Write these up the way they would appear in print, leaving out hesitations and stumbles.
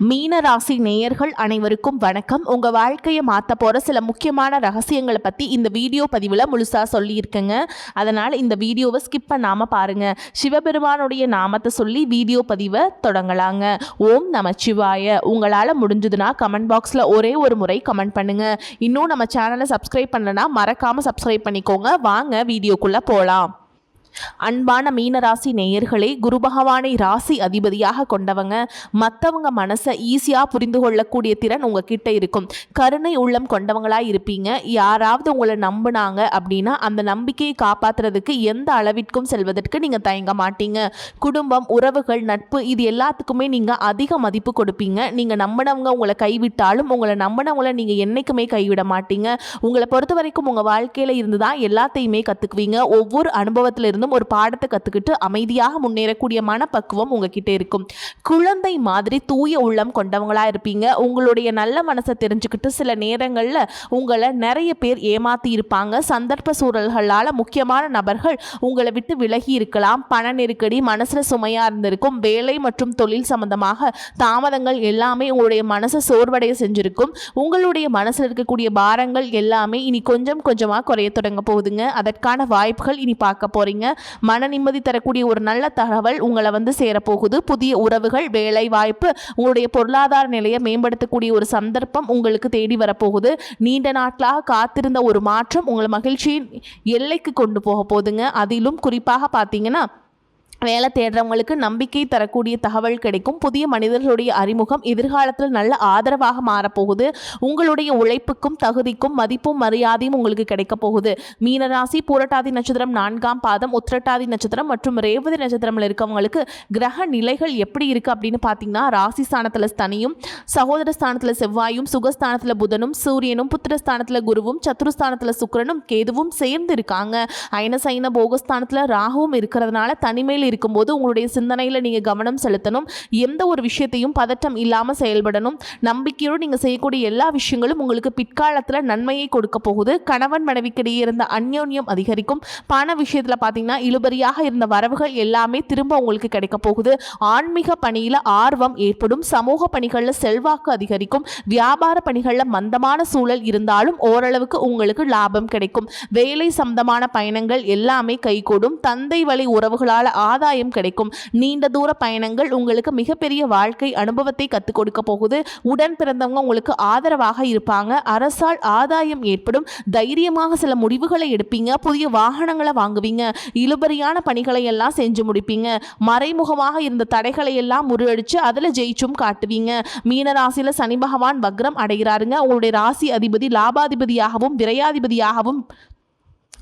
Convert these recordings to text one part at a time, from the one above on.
மீன ராசி நேயர்கள் அனைவருக்கும் வணக்கம். உங்க வாழ்க்கையை மாற்ற போற சில முக்கியமான ரகசியங்களை பத்தி இந்த வீடியோ பதிவில் முழுசா சொல்லியிருக்கேங்க. அதனால இந்த வீடியோவை ஸ்கிப் பண்ணாம பாருங்க. சிவபெருமானுடைய நாமத்தை சொல்லி வீடியோ பதிவை தொடங்கலாங்க. ஓம் நமச்சிவாய. உங்களால் முடிஞ்சதுன்னா கமெண்ட் பாக்ஸில் ஒரே ஒரு முறை கமெண்ட் பண்ணுங்க. இன்னும் நம்ம சேனலை சப்ஸ்கிரைப் பண்ணலன்னா மறக்காம சப்ஸ்கிரைப் பண்ணிக்கோங்க. வாங்க வீடியோக்குள்ள போகலாம். அன்பான மீனராசி நேயர்களே, குரு பகவானை ராசி அதிபதியாக கொண்டவங்க. மற்றவங்க மனசை ஈஸியாக புரிந்து கொள்ளக்கூடிய திறன் உங்ககிட்ட இருக்கும். கருணை உள்ளம் கொண்டவங்களாக இருப்பீங்க. யாராவது உங்களை நம்பினாங்க அப்படின்னா அந்த நம்பிக்கையை காப்பாற்றுறதுக்கு எந்த அளவிற்கும் செல்வதற்கு நீங்கள் தயங்க மாட்டீங்க. குடும்பம், உறவுகள், நட்பு இது எல்லாத்துக்குமே நீங்கள் அதிக மதிப்பு கொடுப்பீங்க. நீங்கள் நம்பினவங்க உங்களை கைவிட்டாலும் உங்களை நம்பினவங்களை நீங்கள் என்றைக்குமே கைவிட மாட்டீங்க. உங்களை பொறுத்த வரைக்கும் உங்கள் வாழ்க்கையில் இருந்து தான் எல்லாத்தையுமே கற்றுக்குவீங்க. ஒவ்வொரு அனுபவத்திலிருந்து ஒரு பாடத்தை கத்துக்கிட்டு அமைதியாக முன்னேறக்கூடிய மனப்பக்குவம் உங்ககிட்ட இருக்கும். குழந்தை மாதிரி தூய உள்ளம் கொண்டவங்களா இருப்பீங்க. உங்களுடைய நல்ல மனசை தெரிஞ்சுக்கிட்டு சில நேரங்களில் உங்களை நிறைய பேர் ஏமாத்தி இருப்பாங்க. சந்தர்ப்ப சூழல்களால் முக்கியமான நபர்கள் உங்களை விட்டு விலகி இருக்கலாம். பண நெருக்கடி மனசுல சுமையா இருந்திருக்கும். வேலை மற்றும் தொழில் சம்பந்தமாக தாமதங்கள் எல்லாமே உங்களுடைய மனசை சோர்வடைய செஞ்சிருக்கும். உங்களுடைய மனசில் இருக்கக்கூடிய பாரங்கள் எல்லாமே இனி கொஞ்சம் கொஞ்சமாக குறைய தொடங்க போகுதுங்க. அதற்கான வாய்ப்புகள் இனி பார்க்க போறீங்க. மன நிம்மதி தரக்கூடிய ஒரு நல்ல தகவல் உங்களை சேரப்போகுது. புதிய உறவுகள், வேலை வாய்ப்பு, உங்களுடைய பொருளாதார நிலையை மேம்படுத்தக்கூடிய ஒரு சந்தர்ப்பம் உங்களுக்கு தேடி வரப்போகுது. நீண்ட நாட்களாக காத்திருந்த ஒரு மாற்றம் உங்களை மகிழ்ச்சியின் எல்லைக்கு கொண்டு போக போகுதுங்க. அதிலும் குறிப்பாக பார்த்தீங்கன்னா வேலை தேடுறவங்களுக்கு நம்பிக்கை தரக்கூடிய தகவல் கிடைக்கும். புதிய மனிதர்களுடைய அறிமுகம் எதிர்காலத்தில் நல்ல ஆதரவாக மாறப்போகுது. உங்களுடைய உழைப்புக்கும் தகுதிக்கும் மதிப்பும் மரியாதையும் உங்களுக்கு கிடைக்க போகுது. மீனராசி பூரட்டாதி நட்சத்திரம் 4ஆம் பாதம், உத்திரட்டாதி நட்சத்திரம் மற்றும் ரேவதி நட்சத்திரத்தில் இருக்கவங்களுக்கு கிரக நிலைகள் எப்படி இருக்கு அப்படின்னு பார்த்தீங்கன்னா, ராசி ஸ்தானத்தில் சனியும், சகோதர ஸ்தானத்தில் செவ்வாயும், சுகஸ்தானத்தில் புதனும், சூரியனும், புத்திரஸ்தானத்தில் குருவும், சத்துருஸ்தானத்தில் சுக்கிரனும் கேதுவும் சேர்ந்து இருக்காங்க. அயனசைன போகஸ்தானத்தில் ராகுவும் இருக்கிறதுனால தனிமையில் இருக்கும்போது உங்களுடைய சிந்தனையில் நீங்கள் கவனம் செலுத்தணும். எந்த ஒரு விஷயத்தையும் பதட்டம் இல்லாமல் செயல்படணும். நம்பிக்கையோடு நீங்கள் செய்யக்கூடிய எல்லா விஷயங்களும் உங்களுக்கு பிற்காலத்தில் நன்மையை கொடுக்க போகுது. கணவன் மனைவிக்கிடையே இருந்த அந்யோன்யம் அதிகரிக்கும். பண விஷயத்தில் பார்த்தீங்கன்னா இழுபறியாக இருந்த வரவுகள் எல்லாமே திரும்ப உங்களுக்கு கிடைக்க போகுது. ஆன்மீக பணியில் ஆர்வம் ஏற்படும். சமூக பணிகளில் செல்வாக்கு அதிகரிக்கும். வியாபார பணிகளில் மந்தமான சூழல் இருந்தாலும் ஓரளவுக்கு உங்களுக்கு லாபம் கிடைக்கும். வேலை சம்பந்தமான பயணங்கள் எல்லாமே கைகூடும். தந்தை வழி உறவுகளால் ஆதாயம் கிடைக்கும். நீண்ட தூர பயணங்கள் உங்களுக்கு மிகப்பெரிய வாழ்க்கை அனுபவத்தை கற்றுக் கொடுக்க போகுது. உடன் பிறந்தவங்க உங்களுக்கு ஆதரவாக இருப்பாங்க. அரசால் ஆதாயம் ஏற்படும். தைரியமாக சில முடிவுகளை எடுப்பீங்க. புதிய வாகனங்களை வாங்குவீங்க. இழுபறியான பணிகளை எல்லாம் செஞ்சு முடிப்பீங்க. மறைமுகமாக இருந்த தடைகளை எல்லாம் முறியடிச்சு அதில் ஜெயிச்சும் காட்டுவீங்க. மீனராசியில் சனி பகவான் வக்ரம் அடைகிறாருங்க. உங்களுடைய ராசி அதிபதி லாபாதிபதியாகவும் விரையாதிபதியாகவும்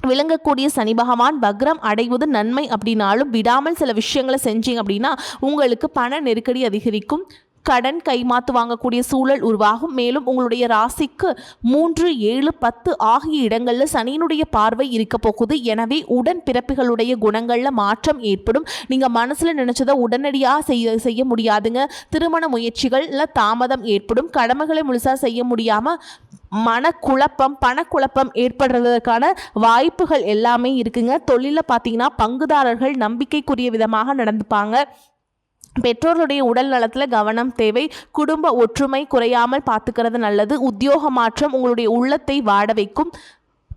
விளங்கக்கூடிய சனி பகவான் வக்ரம் அடைவது நன்மை அப்படின்னாலும் விடாமல் சில விஷயங்களை செஞ்சீங்க அப்படின்னா உங்களுக்கு பண நெருக்கடி அதிகரிக்கும். கடன் கைமாத்து வாங்கக்கூடிய சூழல் உருவாகும். மேலும் உங்களுடைய ராசிக்கு 3, 7, 10 ஆகிய இடங்களில் சனியினுடைய பார்வை இருக்க போகுது. எனவே உடன் பிறப்புகளுடைய குணங்களில் மாற்றம் ஏற்படும். நீங்கள் மனசில் நினைச்சதை உடனடியாக செய்ய முடியாதுங்க. திருமண முயற்சிகளில் தாமதம் ஏற்படும். கடமைகளை முழுசாக செய்ய முடியாமல் மனக்குழப்பம், பணக்குழப்பம் ஏற்படுறதுக்கான வாய்ப்புகள் எல்லாமே இருக்குங்க. தொழிலில் பார்த்தீங்கன்னா பங்குதாரர்கள் நம்பிக்கைக்குரிய விதமாக நடந்துப்பாங்க. பெற்றோருடைய உடல் நலத்தில் கவனம் தேவை. குடும்ப ஒற்றுமை குறையாமல் பார்த்துக்கிறது நல்லது. உத்தியோக மாற்றம் உங்களுடைய உள்ளத்தை வாட வைக்கும்.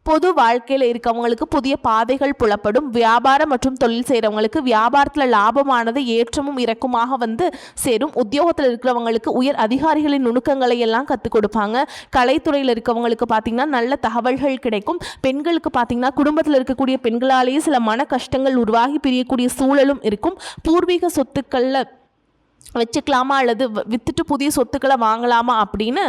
பொது வாழ்க்கையில் இருக்கவங்களுக்கு புதிய பாதைகள் புலப்படும். வியாபாரம் மற்றும் தொழில் செய்கிறவங்களுக்கு வியாபாரத்தில் லாபமானது ஏற்றமும் இறக்குமாக சேரும். உத்தியோகத்தில் இருக்கிறவங்களுக்கு உயர் அதிகாரிகளின் நுணுக்கங்களை எல்லாம் கற்றுக் கொடுப்பாங்க. கலைத்துறையில் இருக்கவங்களுக்கு பார்த்திங்கன்னா நல்ல தகவல்கள் கிடைக்கும். பெண்களுக்கு பார்த்திங்கன்னா குடும்பத்தில் இருக்கக்கூடிய பெண்களாலேயே சில மன கஷ்டங்கள் உருவாகி பிரியக்கூடிய சூழலும் இருக்கும். பூர்வீக சொத்துக்களில் வச்சுக்கலாமா அல்லது வித்துட்டு புதிய சொத்துக்களை வாங்கலாமா அப்படின்னு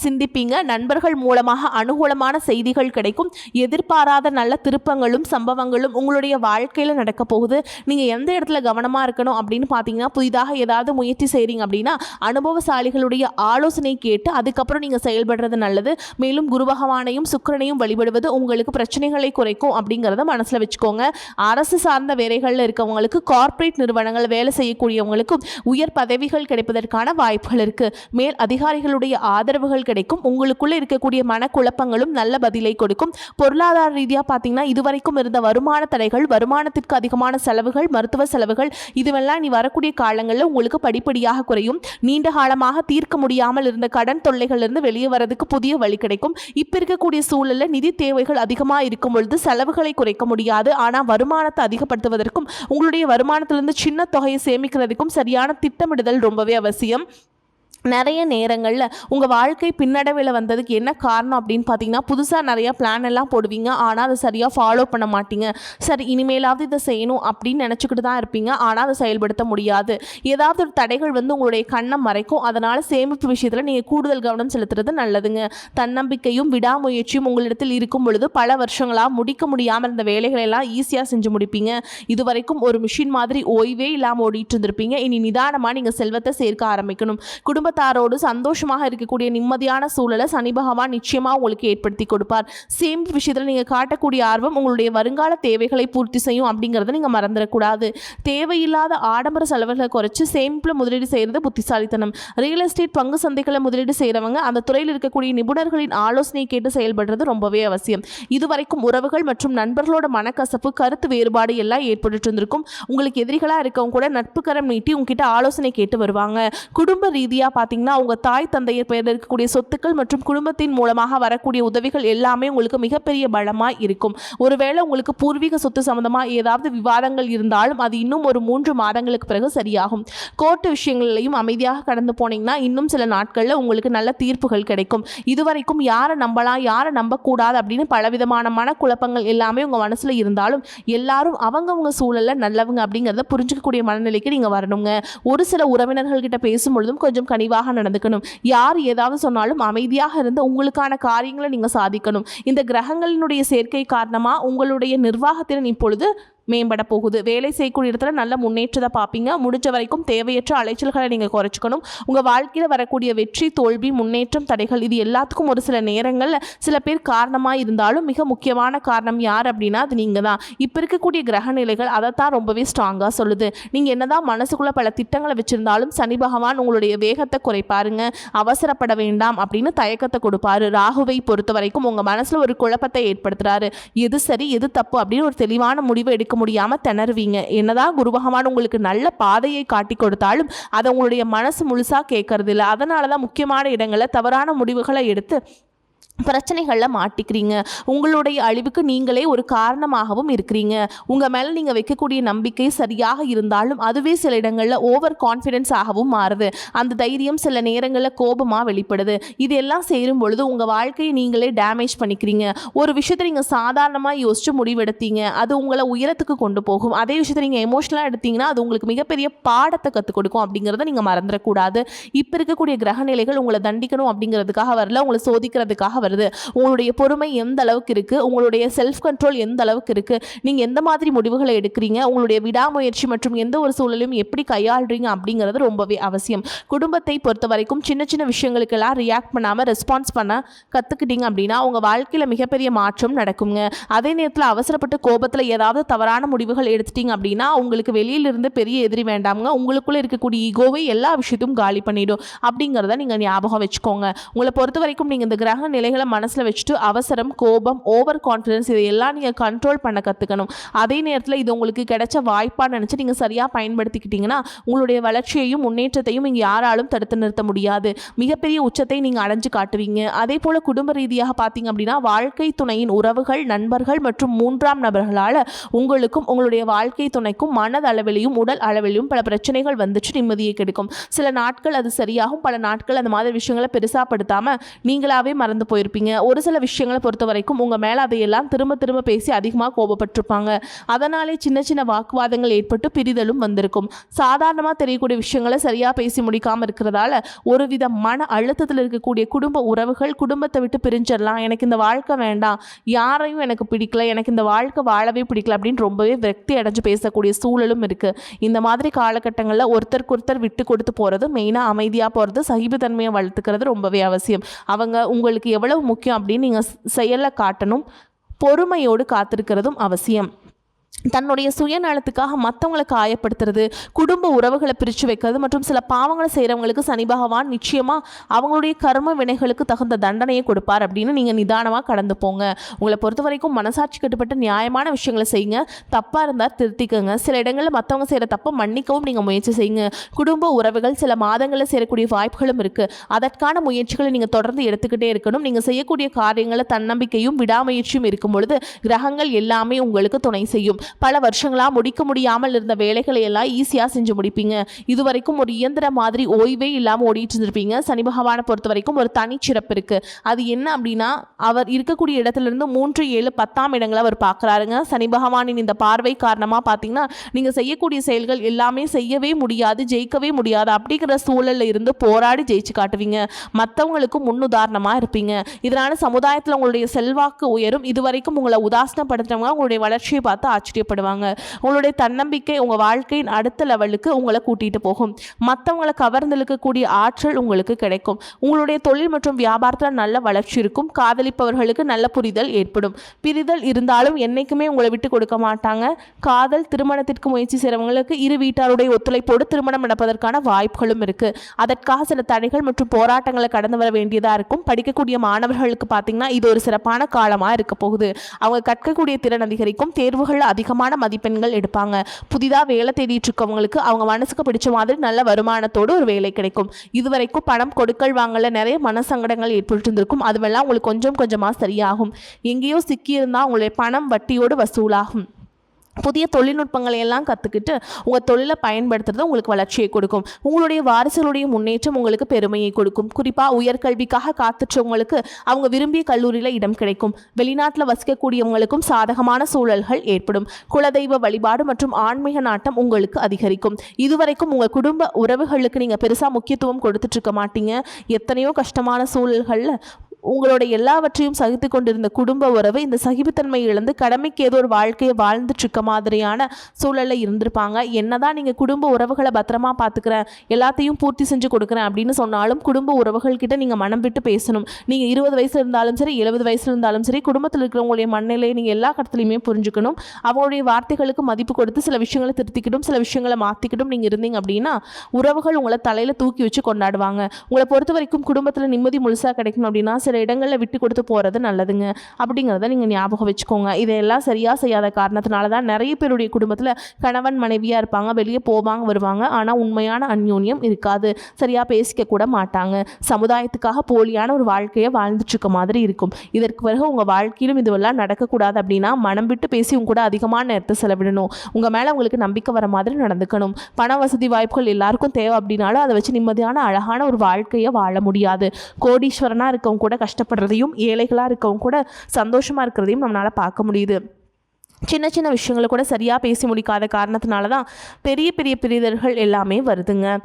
சிந்திப்பீங்க. நண்பர்கள் மூலமாக அனுகூலமான செய்திகள் கிடைக்கும். எதிர்பாராத நல்ல திருப்பங்களும் சம்பவங்களும் உங்களுடைய வாழ்க்கையில் நடக்க போகுது. நீங்கள் எந்த இடத்துல கவனமாக இருக்கணும் அப்படின்னு பார்த்தீங்கன்னா, புதிதாக ஏதாவது முயற்சி செய்கிறீங்க அப்படின்னா அனுபவசாலிகளுடைய ஆலோசனை கேட்டு அதுக்கப்புறம் நீங்கள் செயல்படுறது நல்லது. மேலும் குரு பகவானையும் சுக்கிரனையும் வழிபடுவது உங்களுக்கு பிரச்சனைகளை குறைக்கும் அப்படிங்கிறத மனசில் வச்சுக்கோங்க. அரசு சார்ந்த வேலைகளில் இருக்கவங்களுக்கு, கார்ப்பரேட் நிறுவனங்கள் வேலை செய்யக்கூடியவங்களுக்கும் உயர் பதவிகள் கிடைப்பதற்கான வாய்ப்புகள் இருக்கு. மேல் அதிகாரிகளுடைய ஆதரவுகள் கிடைக்கும். உங்களுக்குள்ள இருக்கக்கூடிய மனக்குழப்பங்களும் நல்ல பதிலை கொடுக்கும். பொருளாதார ரீதியாக பார்த்தீங்கன்னா இதுவரைக்கும் இருந்த வருமான தடைகள், வருமானத்திற்கு அதிகமான செலவுகள், மருத்துவ செலவுகள் இதுவெல்லாம் நீ வரக்கூடிய காலங்களில் உங்களுக்கு படிப்படியாக குறையும். நீண்ட காலமாக தீர்க்க முடியாமல் இருந்த கடன் தொல்லைகளிலிருந்து வெளியே வரதுக்கு புதிய வழி கிடைக்கும். இப்போ இருக்கக்கூடிய சூழலில் நிதி தேவைகள் அதிகமாக இருக்கும் பொழுது செலவுகளை குறைக்க முடியாது. ஆனால் வருமானத்தை அதிகப்படுத்துவதற்கும் உங்களுடைய வருமானத்திலிருந்து சின்ன தொகையை சேமிக்கிறதுக்கும் சரியான திட்டமிடுதல் ரொம்பவே அவசியம். நிறைய நேரங்களில் உங்கள் வாழ்க்கை பின்னடைவில் வந்ததுக்கு என்ன காரணம் அப்படின்னு பார்த்தீங்கன்னா, புதுசாக நிறையா பிளான் எல்லாம் போடுவீங்க, ஆனால் அதை சரியாக ஃபாலோ பண்ண மாட்டீங்க. சரி இனிமேலாவது இதை செய்யணும் அப்படின்னு நினச்சிக்கிட்டு தான் இருப்பீங்க, ஆனால் அதை செயல்படுத்த முடியாது. ஏதாவது ஒரு தடைகள் வந்து உங்களுடைய கண்ணை மறைக்கும். அதனால் சேமிப்பு விஷயத்தில் நீங்கள் கூடுதல் கவனம் செலுத்துறது நல்லதுங்க. தன்னம்பிக்கையும் விடாமுயற்சியும் உங்களிடத்தில் இருக்கும் பொழுது பல வருஷங்களாக முடிக்க முடியாமல் இருந்த வேலைகளெல்லாம் ஈஸியாக செஞ்சு முடிப்பீங்க. இது வரைக்கும் ஒரு மிஷின் மாதிரி ஓய்வே இல்லாமல் ஓடிட்டு இருந்திருப்பீங்க. இனி நிதானமாக நீங்கள் செல்வத்தை சேர்க்க ஆரம்பிக்கணும். குடும்பத்தாரோடு சந்தோஷமாக இருக்கக்கூடிய நிம்மதியான சூழலை சனி பகவான் நிச்சயமாக உங்களுக்கு ஏற்படுத்தி கொடுப்பார். சேமிப்பு விஷயத்தில் நீங்கள் காட்டக்கூடிய ஆர்வம் உங்களுடைய வருங்கால தேவைகளை பூர்த்தி செய்யும் அப்படிங்கிறத நீங்கள் மறந்துடக்கூடாது. தேவையில்லாத ஆடம்பர செலவுகளை குறைச்சி சேமிப்பில் முதலீடு செய்கிறது புத்திசாலித்தனம். ரியல் எஸ்டேட் பங்கு சந்தைகளை முதலீடு செய்கிறவங்க அந்த துறையில் இருக்கக்கூடிய நிபுணர்களின் ஆலோசனை கேட்டு செயல்படுறது ரொம்பவே அவசியம். இதுவரைக்கும் உறவுகள் மற்றும் நண்பர்களோட மனக்கசப்பு, கருத்து வேறுபாடு எல்லாம் ஏற்பட்டு இருந்திருக்கும். உங்களுக்கு எதிரிகளாக இருக்கவங்க கூட நட்பு கரம் நீட்டி உங்ககிட்ட ஆலோசனை கேட்டு வருவாங்க. குடும்ப ரீதியாக பார்த்தீங்கன்னா உங்கள் தாய் தந்தையர் பெயரில் இருக்கக்கூடிய சொத்துக்கள் மற்றும் குடும்பத்தின் மூலமாக வரக்கூடிய உதவிகள் எல்லாமே உங்களுக்கு மிகப்பெரிய பலமாக இருக்கும். ஒருவேளை உங்களுக்கு பூர்வீக சொத்து சம்பந்தமாக ஏதாவது விவாதங்கள் இருந்தாலும் அது இன்னும் ஒரு 3 மாதங்களுக்கு பிறகு சரியாகும். கோர்ட்டு விஷயங்களையும் அமைதியாக கடந்து போனீங்கன்னா இன்னும் சில நாட்களில் உங்களுக்கு நல்ல தீர்ப்புகள் கிடைக்கும். இதுவரைக்கும் யாரை நம்பலாம் யாரை நம்பக்கூடாது அப்படின்னு பலவிதமான மனக்குழப்பங்கள் எல்லாமே உங்கள் மனசில் இருந்தாலும் எல்லாரும் அவங்கவுங்க சூழலில் நல்லவங்க அப்படிங்கிறத புரிஞ்சிக்கக்கூடிய மனநிலைக்கு நீங்கள் வரணுங்க. ஒரு சில உறவினர்கள்கிட்ட பேசும்பொழுதும் கொஞ்சம் கனிவாக நடந்துக்கணும். யார் ஏதாவது சொன்னாலும் அமைதியாக இருந்து உங்களுக்கான காரியங்களை நீங்க சாதிக்கணும். இந்த கிரகங்களினுடைய சேர்க்கை காரணமா உங்களுடைய நிர்வாகத்திறன் இப்பொழுது மேம்பட போகுது. வேலை செய்யக்கூடிய இடத்துல நல்ல முன்னேற்றத்தை பார்ப்பீங்க. முடிஞ்ச வரைக்கும் தேவையற்ற அலைச்சல்களை நீங்கள் குறைச்சிக்கணும். உங்கள் வாழ்க்கையில் வரக்கூடிய வெற்றி, தோல்வி, முன்னேற்றம், தடைகள் இது எல்லாத்துக்கும் ஒரு சில நேரங்களில் சில பேர் காரணமாக இருந்தாலும் மிக முக்கியமான காரணம் யார் அப்படின்னா அது நீங்கள் தான். இப்போ இருக்கக்கூடிய கிரக நிலைகள் அதைத்தான் ரொம்பவே ஸ்ட்ராங்காக சொல்லுது. நீங்கள் என்னதான் மனசுக்குள்ளே பல திட்டங்களை வச்சுருந்தாலும் சனி பகவான் உங்களுடைய வேகத்தை குறைப்பாருங்க. அவசரப்பட வேண்டாம் அப்படின்னு தயக்கத்தை கொடுப்பாரு. ராகுவை பொறுத்த வரைக்கும் உங்கள் மனசில் ஒரு குழப்பத்தை ஏற்படுத்துகிறாரு. எது சரி எது தப்பு அப்படின்னு ஒரு தெளிவான முடிவை எடுக்க முடியாம திணறுவீங்க. என்னதான் குரு பகவான் உங்களுக்கு நல்ல பாதையை காட்டி கொடுத்தாலும் அதை உங்களுடைய மனசு முழுசா கேட்கறது இல்லை. அதனாலதான் முக்கியமான இடங்களை தவறான முடிவுகளை எடுத்து பிரச்சனைகளில் மாட்டிக்கிறீங்க. உங்களுடைய அழிவுக்கு நீங்களே ஒரு காரணமாகவும் இருக்கிறீங்க. உங்கள் மேலே நீங்கள் வைக்கக்கூடிய நம்பிக்கை சரியாக இருந்தாலும் அதுவே சில இடங்களில் ஓவர் கான்ஃபிடென்ஸ் ஆகவும் மாறுது. அந்த தைரியம் சில நேரங்களில் கோபமாக வெளிப்படுது. இதெல்லாம் சேரும் பொழுது உங்கள் வாழ்க்கையை நீங்களே டேமேஜ் பண்ணிக்கிறீங்க. ஒரு விஷயத்தை நீங்கள் சாதாரணமாக யோசித்து முடிவெடுத்தீங்க, அது உங்களை உயரத்துக்கு கொண்டு போகும். அதே விஷயத்தை நீங்கள் எமோஷனலாக எடுத்தீங்கன்னா அது உங்களுக்கு மிகப்பெரிய பாடத்தை கற்றுக் கொடுக்கும் அப்படிங்கிறத நீங்கள் மறந்துடக்கூடாது. இப்போ இருக்கக்கூடிய கிரக நிலைகள் உங்களை தண்டிக்கணும் அப்படிங்கிறதுக்காக வரல, உங்களை சோதிக்கிறதுக்காக வருது. உங்களுடைய பொறுமை எந்த அளவுக்கு இருக்கு, உங்களுடைய செல்ஃப் கண்ட்ரோல் எந்த அளவுக்கு இருக்கு, நீங்க எந்த மாதிரி முடிவுகளை எடுக்கிறீங்க, உங்களுடைய விடாமுயற்சி மற்றும் எந்த ஒரு சூழலையும் எப்படி கையாளுறீங்க அப்படிங்கிறது ரொம்பவே அவசியம். குடும்பத்தை பொறுத்த வரைக்கும் சின்ன சின்ன விஷயங்களுக்கெல்லாம் ரியாக்ட் பண்ணாம ரெஸ்பான்ஸ் பண்ண கத்துக்கிட்டீங்க அப்படின்னா உங்க வாழ்க்கையில மிகப்பெரிய மாற்றம் நடக்குங்க. அதே நேரத்தில் அவசரப்பட்டு கோபத்தில் ஏதாவது தவறான முடிவுகள் எடுத்துட்டீங்க அப்படின்னா உங்களுக்கு வெளியிலிருந்து பெரிய எதிரி வேண்டாமுங்க. உங்களுக்குள்ள இருக்கக்கூடிய ஈகோவை எல்லா விஷயத்தையும் காலி பண்ணிடும் அப்படிங்கிறத நீங்க ஞாபகம் வச்சுக்கோங்க. உங்களை பொறுத்த வரைக்கும் நீங்க இந்த கிரக நிலைகளை மனசில் வச்சுட்டு அவசரம், கோபம், ஓவர் கான்ஃபிடன்ஸ் இதையெல்லாம் நீங்கள் கண்ட்ரோல் பண்ண கற்றுக்கணும். அதே நேரத்தில் இது உங்களுக்கு கிடைச்ச வாய்ப்பாக நினச்சி நீங்கள் சரியாக பயன்படுத்திக்கிட்டீங்கன்னா உங்களுடைய வளர்ச்சியையும் முன்னேற்றத்தையும் இங்கே யாராலும் தடுத்து நிறுத்த முடியாது. மிகப்பெரிய உச்சத்தை நீங்கள் அடைஞ்சு காட்டுவீங்க. அதே போல் குடும்ப ரீதியாக பார்த்தீங்க அப்படின்னா வாழ்க்கை துணையின் உறவுகள், நண்பர்கள் மற்றும் 3ஆம் நபர்களால் உங்களுக்கும் உங்களுடைய வாழ்க்கை துணைக்கும் மனதளவிலையும் உடல் அளவிலையும் பல பிரச்சனைகள் வந்துச்சு நிம்மதியை கெடுக்கும். சில நாட்கள் அது சரியாகும், பல நாட்கள் அந்த மாதிரி விஷயங்களை பெருசாக படுத்தாமல் நீங்களாவே மறந்து போயிருப்பீங்க. ஒரு சில விஷயங்களை பொறுத்த வரைக்கும் உங்க மேல அதையெல்லாம் திரும்ப திரும்ப பேசி அதிகமாக கோபப்பட்டிருப்பாங்க. அதனாலே சின்ன சின்ன வாக்குவாதங்கள் ஏற்பட்டு பிரிதலும் வந்திருக்கும். சாதாரணமாக தெரியக்கூடிய விஷயங்களை சரியா பேசி முடிக்காம இருக்கிறதால ஒருவித மன அழுத்தத்தில் இருக்கக்கூடிய குடும்ப உறவுகள் குடும்பத்தை விட்டு பிரிஞ்சிடலாம், எனக்கு இந்த வாழ்க்கை வேண்டாம், யாரையும் எனக்கு பிடிக்கல, எனக்கு இந்த வாழ்க்கை வாழவே பிடிக்கல அப்படின்னு ரொம்பவே விரக்தி அடைஞ்சு பேசக்கூடிய சூழலும் இருக்கு. இந்த மாதிரி காலகட்டங்களில் ஒருத்தருக்கு ஒருத்தர் விட்டு கொடுத்து போறது, மெயினா அமைதியா போறது, சகிப்புத்தன்மையை வளர்த்துக்கிறது ரொம்பவே அவசியம். அவங்க உங்களுக்கு எவ்வளவு முக்கியம் அப்படின்னு நீங்கள் செயலில் காட்டணும். பொறுமையோடு காத்திருக்கிறதும் அவசியம். தன்னுடைய சுயநலத்துக்காக மற்றவங்களை காயப்படுத்துறது, குடும்ப உறவுகளை பிரித்து வைக்கிறது மற்றும் சில பாவங்களை செய்கிறவங்களுக்கு சனி பகவான் நிச்சயமாக அவங்களுடைய கர்ம வினைகளுக்கு தகுந்த தண்டனையை கொடுப்பார் அப்படின்னு நீங்கள் நிதானமாக கடந்து போங்க. உங்களை பொறுத்த வரைக்கும் மனசாட்சி கட்டுப்பட்ட நியாயமான விஷயங்களை செய்யுங்க. தப்பாக இருந்தால் திருத்திக்கங்க. சில இடங்களில் மற்றவங்க செய்கிற தப்பை மன்னிக்கவும் நீங்கள் முயற்சி செய்யுங்க. குடும்ப உறவுகள் சில மாதங்களில் சேரக்கூடிய வாய்ப்புகளும் இருக்குது. அதற்கான முயற்சிகளை நீங்கள் தொடர்ந்து எடுத்துக்கிட்டே இருக்கணும். நீங்கள் செய்யக்கூடிய காரியங்களில் தன்னம்பிக்கையும் விடாமுயற்சியும் இருக்கும் பொழுது கிரகங்கள் எல்லாமே உங்களுக்கு துணை செய்யும். பல வருஷங்களாக முடிக்க முடியாமல் இருந்த வேலைகளை எல்லாம் ஈஸியாக செஞ்சு முடிப்பீங்க. இதுவரைக்கும் ஒரு இயந்திர மாதிரி ஓய்வே இல்லாமல் ஓடிட்டு இருந்திருப்பீங்க. சனி பகவானை பொறுத்த வரைக்கும் ஒரு தனிச்சிறப்பு இருக்குது. அது என்ன அப்படின்னா, அவர் இருக்கக்கூடிய இடத்துலேருந்து 3, 7, 10ஆம் இடங்களை அவர் பார்க்குறாருங்க. சனி பகவானின் இந்த பார்வை காரணமாக பார்த்தீங்கன்னா நீங்கள் செய்யக்கூடிய செயல்கள் எல்லாமே செய்யவே முடியாது, ஜெயிக்கவே முடியாது அப்படிங்கிற சூழலில் இருந்து போராடி ஜெயிச்சு காட்டுவீங்க. மற்றவங்களுக்கு முன்னுதாரணமாக இருப்பீங்க. இதனால் சமுதாயத்தில் உங்களுடைய செல்வாக்கு உயரும். இதுவரைக்கும் உங்களை உதாசனப்படுத்துறவங்க உங்களுடைய வளர்ச்சியை பார்த்து ஆச்சரியப்படுவாங்க. உங்களுடைய தன்னம்பிக்கை உங்கள் வாழ்க்கையின் அடுத்த லெவலுக்கு உங்களை கூட்டிகிட்டு போகும். மற்றவங்களை கவர்ந்தெழுக்கக்கூடிய ஆற்றல் உங்களுக்கு கிடைக்கும். உங்களுடைய தொழில் மற்றும் வியாபாரத்தில் நல்ல வளர்ச்சி இருக்கும். காதலிப்பவர்களுக்கு நல்ல புரிதல் ஏற்படும். பிரிதல் இருந்தாலும் என்னைக்குமே உங்களை விட்டு கொடுக்க மாட்டாங்க. காதல் திருமணத்திற்கு முயற்சி செய்கிறவங்களுக்கு இரு வீட்டாருடைய ஒத்துழைப்போடு திருமணம் நடப்பதற்கான வாய்ப்புகளும் இருக்குது. அதற்காக சில தடைகள் மற்றும் போராட்டங்களை கடந்து வர வேண்டியதாக இருக்கும். படிக்கக்கூடிய மாணவர்களுக்கு பார்த்தீங்கன்னா இது ஒரு சிறப்பான காலமாக இருக்க போகுது. அவங்க கற்கக்கூடிய திறன் அதிகரிக்கும். தேர்வுகள் அதிகமான மதிப்பெண்கள் எடுப்பாங்க. புதிதாக வேலை தேடிட்டு இருக்கவங்களுக்கு அவங்க மனசுக்கு பிடிச்ச மாதிரி நல்ல வருமானத்தோடு ஒரு வேலை கிடைக்கும். இதுவரைக்கும் பணம் கொடுக்கல் வாங்கல நிறைய மனசங்கடங்கள் ஏற்பட்டு இருந்திருக்கும். அதுவெல்லாம் உங்களுக்கு கொஞ்சம் கொஞ்சமாக சரியாகும். எங்கேயோ சிக்கியிருந்தால் உங்களுடைய பணம் வட்டியோடு வசூலாகும். புதிய தொழில்நுட்பங்களை எல்லாம் கற்றுக்கிட்டு உங்கள் தொழிலை பயன்படுத்துறது உங்களுக்கு வளர்ச்சியை கொடுக்கும். உங்களுடைய வாரிசுகளுடைய முன்னேற்றம் உங்களுக்கு பெருமையை கொடுக்கும். குறிப்பாக உயர்கல்விக்காக காத்துற்றவங்களுக்கு அவங்க விரும்பிய கல்லூரியில் இடம் கிடைக்கும். வெளிநாட்டில் வசிக்கக்கூடியவங்களுக்கும் சாதகமான சூழல்கள் ஏற்படும். குலதெய்வ வழிபாடு மற்றும் ஆன்மீக நாட்டம் உங்களுக்கு அதிகரிக்கும். இதுவரைக்கும் உங்கள் குடும்ப உறவுகளுக்கு நீங்கள் பெருசாக முக்கியத்துவம் கொடுத்துட்ருக்க மாட்டீங்க. எத்தனையோ கஷ்டமான சூழல்களில் உங்களோட எல்லாவற்றையும் சகித்து கொண்டிருந்த குடும்ப உறவு இந்த சகிப்புத்தன்மை இழந்து கடமைக்கு ஏதோ ஒரு வாழ்க்கையை வாழ்ந்துட்டு இருக்க மாதிரியான சூழலில் இருந்திருப்பாங்க. என்னதான் நீங்கள் குடும்ப உறவுகளை பத்திரமா பார்த்துக்கிறேன், எல்லாத்தையும் பூர்த்தி செஞ்சு கொடுக்குறேன் அப்படின்னு சொன்னாலும் குடும்ப உறவுகள்கிட்ட நீங்கள் மனம் விட்டு பேசணும். நீங்கள் 20 வயசு இருந்தாலும் சரி, 70 வயசு இருந்தாலும் சரி, குடும்பத்தில் இருக்கிறவங்களுடைய மனநிலையை நீங்கள் எல்லா கட்டத்துலையுமே புரிஞ்சுக்கணும். அவங்களுடைய வார்த்தைகளுக்கு மதிப்பு கொடுத்து சில விஷயங்களை திருத்திக்கிட்டும் சில விஷயங்களை மாற்றிக்கிட்டும் நீங்கள் இருந்தீங்க அப்படின்னா உறவுகள் உங்களை தலையில் தூக்கி வச்சு கொண்டாடுவாங்க. உங்களை பொறுத்த வரைக்கும் குடும்பத்தில் நிம்மதி முழுசாக கிடைக்கணும் அப்படின்னா சில இடங்களில் விட்டு கொடுத்து போகிறது நல்லதுங்க அப்படிங்கிறத நீங்கள் ஞாபகம் வச்சுக்கோங்க. இதையெல்லாம் சரியாக செய்யாத காரணத்தினால தான் நிறைய பேருடைய குடும்பத்தில் கணவன் மனைவியாக இருப்பாங்க, வெளியே போவாங்க வருவாங்க, ஆனால் உண்மையான அந்யோன்யம் இருக்காது. சரியாக பேசிக்க கூட மாட்டாங்க. சமுதாயத்துக்காக போலியான ஒரு வாழ்க்கையை வாழ்ந்துட்டு இருக்க மாதிரி இருக்கும். இதற்கு பிறகு உங்கள் வாழ்க்கையிலும் இதுவெல்லாம் நடக்கக்கூடாது அப்படின்னா மனம் விட்டு பேசி உங்க கூட அதிகமான நேரத்தை செலவிடணும். உங்கள் மேலே உங்களுக்கு நம்பிக்கை வர மாதிரி நடந்துக்கணும். பண வசதி வாய்ப்புகள் எல்லாருக்கும் தேவை அப்படின்னாலும் அதை வச்சு நிம்மதியான அழகான ஒரு வாழ்க்கையை வாழ முடியாது. கோடீஸ்வரனாக இருக்கவங்க கூட கஷ்டப்படுறதையும் ஏழைகளாக இருக்கவங்க கூட சந்தோஷமாக இருக்கிறதையும் நம்மளால் பார்க்க முடியுது. சின்ன சின்ன விஷயங்களை கூட சரியாக பேசி முடிக்காத காரணத்தினால தான் பெரிய பெரிய பிரிதல்கள் எல்லாமே வருதுங்க.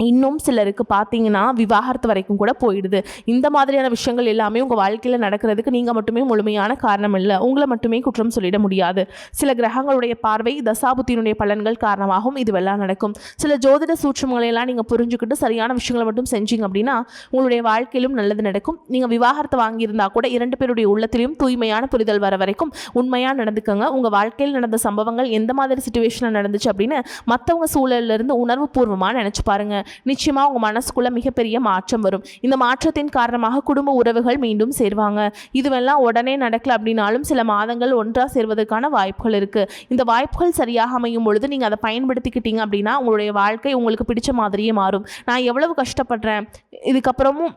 இன்னும் சிலருக்கு பார்த்தீங்கன்னா விவாகரத்து வரைக்கும் கூட போயிடுது. இந்த மாதிரியான விஷயங்கள் எல்லாமே உங்கள் வாழ்க்கையில் நடக்கிறதுக்கு நீங்கள் மட்டுமே முழுமையான காரணம் இல்லை. உங்களை மட்டுமே குற்றம் சொல்லிட முடியாது. சில கிரகங்களுடைய பார்வை தசாபுத்தியினுடைய பலன்கள் காரணமாகவும் இதுவெல்லாம் நடக்கும். சில ஜோதிட சூட்சமங்களையெல்லாம் நீங்கள் புரிஞ்சுக்கிட்டு சரியான விஷயங்களை மட்டும் செஞ்சீங்க அப்படின்னா உங்களுடைய வாழ்க்கையிலும் நல்லது நடக்கும். நீங்கள் விவாகரத்து வாங்கியிருந்தால் கூட 2 பேருடைய உள்ளத்திலையும் தூய்மையான புரிதல் வர வரைக்கும் உண்மையாக நடந்துக்கங்க. உங்கள் வாழ்க்கையில் நடந்த சம்பவங்கள் எந்த மாதிரி சிச்சுவேஷனில் நடந்துச்சு அப்படின்னு மற்றவங்க சூழலிருந்து உணர்வு பூர்வமாக நினச்சி பாருங்கள். நிச்சயமாக உங்கள் மனசுக்குள்ள மிகப்பெரிய மாற்றம் வரும். இந்த மாற்றத்தின் காரணமாக குடும்ப உறவுகள் மீண்டும் சேர்வாங்க. இதுவெல்லாம் உடனே நடக்கல அப்படின்னாலும் சில மாதங்கள் ஒன்றாக சேர்வதற்கான வாய்ப்புகள் இருக்குது. இந்த வாய்ப்புகள் சரியாக அமையும் பொழுது நீங்கள் அதை பயன்படுத்திக்கிட்டீங்க அப்படின்னா உங்களுடைய வாழ்க்கை உங்களுக்கு பிடிச்ச மாதிரியே மாறும். நான் எவ்வளவு கஷ்டப்படுறேன், இதுக்கப்புறமும்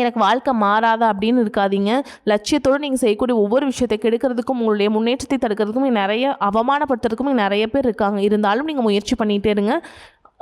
எனக்கு வாழ்க்கை மாறாதா அப்படின்னு இருக்காதீங்க. லட்சியத்தோடு நீங்கள் செய்யக்கூடிய ஒவ்வொரு விஷயத்தை கெடுக்கிறதுக்கும் உங்களுடைய முன்னேற்றத்தை தடுக்கிறதுக்கும் நிறைய அவமானப்படுத்துறதுக்கும் நிறைய பேர் இருக்காங்க. இருந்தாலும் நீங்கள் முயற்சி பண்ணிகிட்டே இருங்க.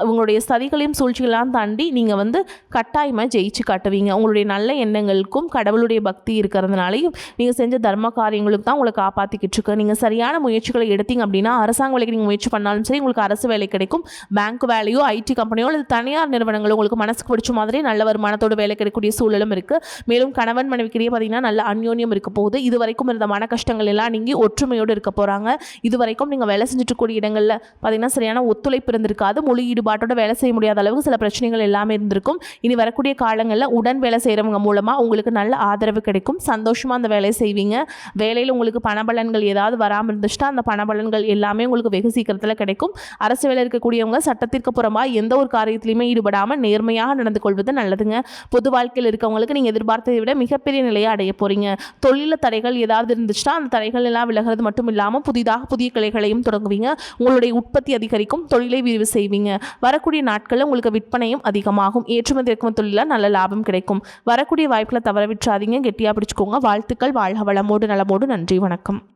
உங்களுடைய சதிகளையும் சூழ்ச்சிகளாம் தாண்டி நீங்கள் கட்டாயமாக ஜெயிச்சு காட்டுவீங்க. உங்களுடைய நல்ல எண்ணங்களுக்கும் கடவுளுடைய பக்தி இருக்கிறதுனாலையும் நீங்கள் செஞ்ச தர்ம காரியங்களுக்கு தான் உங்களை காப்பாற்றிக்கிட்டு இருக்கு. நீங்கள் சரியான முயற்சிகளை எடுத்தீங்க அப்படின்னா அரசாங்க வேலைக்கு நீங்கள் முயற்சி பண்ணாலும் சரி உங்களுக்கு அரசு வேலை கிடைக்கும். பேங்க் வேலையோ ஐடி கம்பெனியோ அல்லது தனியார் நிறுவனங்களோ உங்களுக்கு மனசுக்கு பிடிச்ச மாதிரி நல்ல வருமானத்தோடு வேலை கிடைக்கக்கூடிய சூழலும் இருக்குது. மேலும் கணவன் மனைவிக்கிடையே பார்த்தீங்கன்னா நல்ல அந்யோன்யம் இருக்க போகுது. இதுவரைக்கும் இருந்த மன கஷ்டங்கள் எல்லாம் நீங்கி ஒற்றுமையோடு இருக்க போகிறாங்க. இதுவரைக்கும் நீங்கள் வேலை செஞ்சுட்டு கூடிய இடங்களில் பார்த்தீங்கன்னா சரியான ஒத்துழைப்பு இருந்திருக்காது. முழு ஈடுபாடு ஈடுபாட்டோட வேலை செய்ய முடியாத அளவுக்கு சில பிரச்சனைகள் எல்லாமே இருந்திருக்கும். இனி வரக்கூடிய காலங்களில் உடன் வேலை செய்கிறவங்க மூலமாக உங்களுக்கு நல்ல ஆதரவு கிடைக்கும். சந்தோஷமாக அந்த வேலையை செய்வீங்க. வேலையில் உங்களுக்கு பணபலன்கள் ஏதாவது வராமல் இருந்துச்சுன்னா அந்த பணபலன்கள் எல்லாமே உங்களுக்கு வெகு சீக்கிரத்தில் கிடைக்கும். அரசு வேலை இருக்கக்கூடியவங்க சட்டத்திற்கு புறமாக எந்த ஒரு காரியத்திலையுமே ஈடுபடாமல் நேர்மையாக நடந்து கொள்வது நல்லதுங்க. பொது வாழ்க்கையில் இருக்கவங்களுக்கு நீங்கள் எதிர்பார்த்ததை விட மிகப்பெரிய நிலையை அடைய போகிறீங்க. தொழில தடைகள் ஏதாவது இருந்துச்சுன்னா அந்த தடைகள் எல்லாம் விலகிறது மட்டும் இல்லாமல் புதிய கிளைகளையும் தொடங்குவீங்க. உங்களுடைய உற்பத்தி அதிகரிக்கும். தொழிலை விரிவு செய்வீங்க. வரக்கூடிய நாட்களில் உங்களுக்கு விற்பனையும் அதிகமாகும். ஏற்றுமதி இறக்குமதி தொழிலில் நல்ல லாபம் கிடைக்கும். வரக்கூடிய வாய்ப்புகளை தவற விட்டுறாதீங்க. கெட்டியாக பிடிச்சுக்கோங்க. வாழ்த்துக்கள். வாழ்க வளமோடு நலமோடு. நன்றி. வணக்கம்.